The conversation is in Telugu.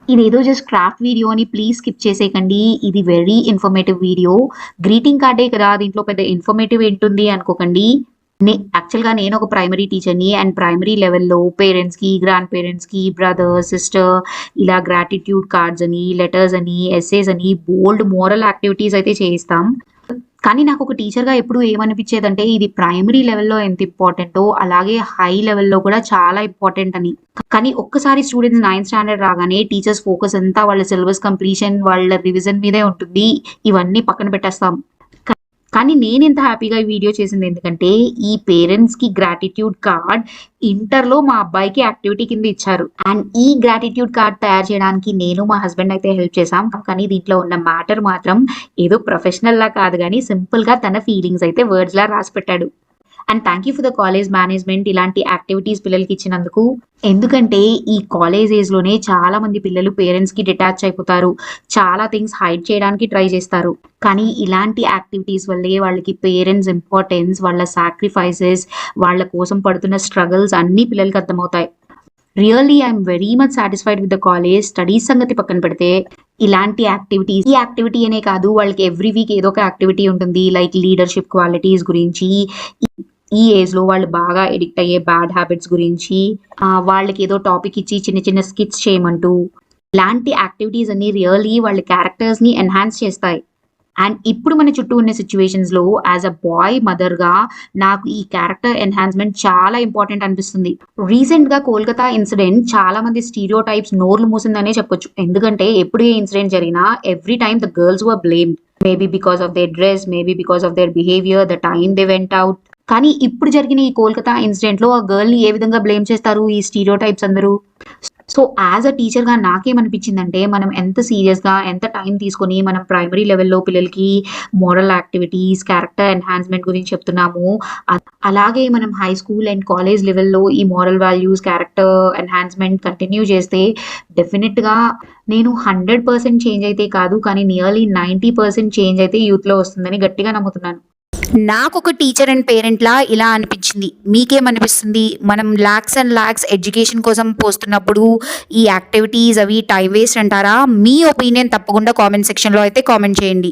ఇదేదో జస్ట్ క్రాఫ్ట్ వీడియో అని ప్లీజ్ స్కిప్ చేసేయకండి. ఇది వెరీ ఇన్ఫర్మేటివ్ వీడియో. గ్రీటింగ్ కార్డే కదా! దీంట్లో పెద్ద ఇన్ఫర్మేటివ్ ఏంటుంది అనుకోకండి. యాక్చువల్‌గా నేను ఒక ప్రైమరీ టీచర్‌ని అండ్ ప్రైమరీ లెవెల్‌లో పేరెంట్స్‌కి, గ్రాండ్ పేరెంట్స్‌కి, బ్రదర్, సిస్టర్ ఇలా గ్రాటిట్యూడ్ కార్డ్స్ అని, లెటర్స్ అని, ఎస్సేస్ అని బోలెడు మోరల్ యాక్టివిటీస్ అయితే చేయిస్తాం. కానీ నాకొక టీచర్‌గా ఎప్పుడు ఏమనిపించేదంటే ఇది ప్రైమరీ లెవెల్‌లో ఎంత ఇంపార్టెంటో అలాగే హై లెవెల్‌లో కూడా చాలా ఇంపార్టెంట్ అని. కానీ ఒక్కసారి స్టూడెంట్స్ 9థ్ స్టాండర్డ్ రాగానే టీచర్స్ ఫోకస్ అంతా వాళ్ళ సిలబస్ కంప్లీషన్, వాళ్ళ రివిజన్ మీదే ఉంటుంది. ఇవన్నీ పక్కన పెట్టేస్తాం. కానీ నేనెంత హ్యాపీగా ఈ వీడియో చేసింది ఎందుకంటే, ఈ పేరెంట్స్‌కి గ్రాటిట్యూడ్ కార్డ్ ఇంటర్‌లో మా అబ్బాయికి యాక్టివిటీ కింద ఇచ్చారు. అండ్ ఈ గ్రాటిట్యూడ్ కార్డ్ తయారు చేయడానికి నేను, మా హస్బెండ్ అయితే హెల్ప్ చేసాం. కానీ దీంట్లో ఉన్న మ్యాటర్ మాత్రం ఏదో ప్రొఫెషనల్‌లా కాదు గానీ, సింపుల్‌గా తన ఫీలింగ్స్ అయితే వర్డ్స్‌లా రాసిపెట్టాడు. And thank you for the college management ఇలాంటి యాక్టివిటీస్ పిల్లలకి ఇచ్చినందుకు. ఎందుకంటే ఈ కాలేజ్ ఏజ్‌లోనే చాలా మంది పిల్లలు పేరెంట్స్‌కి డిటాచ్ అయిపోతారు. చాలా థింగ్స్ హైడ్ చేయడానికి ట్రై చేస్తారు. కానీ ఇలాంటి యాక్టివిటీస్ వల్లే వాళ్ళకి పేరెంట్స్ ఇంపార్టెన్స్, వాళ్ళ సాక్రిఫైసెస్, వాళ్ళ కోసం పడుతున్న స్ట్రగల్స్ అన్నీ పిల్లలకి అర్థమవుతాయి. Really I'm very much satisfied with the college. Studies సంగతి పక్కన పెడితే ఇలాంటి యాక్టివిటీస్ ఈ యాక్టివిటీ అనే కాదు వాళ్ళకి ఎవ్రీ వీక్ ఏదో ఒక యాక్టివిటీ ఉంటుంది. లైక్ లీడర్‌షిప్ క్వాలిటీస్ గురించి, ఈ ఏజ్‌లో వాళ్ళు బాగా అడిక్ట్ అయ్యే బ్యాడ్ హ్యాబిట్స్ గురించి, వాళ్ళకి ఏదో టాపిక్ ఇచ్చి చిన్న చిన్న స్కిట్స్ చేయమంటూ, ఇలాంటి యాక్టివిటీస్ అన్ని రియల్లీ వాళ్ళ క్యారెక్టర్స్‌ని ఎన్హాన్స్ చేస్తాయి. అండ్ ఇప్పుడు మన చుట్టూ ఉన్న సిట్యుయేషన్స్‌లో యాస్ అ బాయ్ మదర్‌గా నాకు ఈ క్యారెక్టర్ ఎన్హాన్స్‌మెంట్ చాలా ఇంపార్టెంట్ అనిపిస్తుంది. రీసెంట్‌గా కోల్‌కతా ఇన్సిడెంట్ చాలా మంది స్టీరియోటైప్స్ నోర్లు మూసిందనే చెప్పొచ్చు. ఎందుకంటే ఎప్పుడు ఏ ఇన్సిడెంట్ జరిగినా every time the girls were blamed. Maybe because of their dress, maybe because of their behaviour, the time they went out. కానీ ఇప్పుడు జరిగిన ఈ కోల్‌కతా ఇన్సిడెంట్‌లో ఆ గర్ల్‌ని ఏ విధంగా బ్లేమ్ చేస్తారు ఈ స్టీరియోటైప్స్ అందరూ? సో, యాస్ అ టీచర్‌గా నాకేమనిపించిందంటే, మనం ఎంత సీరియస్‌గా, ఎంత టైం తీసుకొని మనం ప్రైమరీ లెవెల్‌లో పిల్లలకి మోరల్ యాక్టివిటీస్, క్యారెక్టర్ ఎన్హాన్స్‌మెంట్ గురించి చెప్తున్నాము. అలాగే మనం హై స్కూల్ అండ్ కాలేజ్ లెవెల్‌లో ఈ moral values, character enhancement continue చేస్తే డెఫినిట్‌గా నేను 100% చేంజ్ అయితే కాదు. కానీ నియర్లీ 90% చేంజ్ అయితే యూత్‌లో వస్తుందని గట్టిగా నమ్ముతున్నాను. నాకొక టీచర్ అండ్ పేరెంట్‌లా ఇలా అనిపించింది. మీకేమనిపిస్తుంది? మనం లాక్స్ అండ్ లాక్స్ ఎడ్యుకేషన్ కోసం పోస్తున్నప్పుడు ఈ యాక్టివిటీస్ అవి టైమ్ వేస్ట్ అంటారా? మీ ఒపీనియన్ తప్పకుండా కామెంట్ సెక్షన్‌లో అయితే కామెంట్ చేయండి.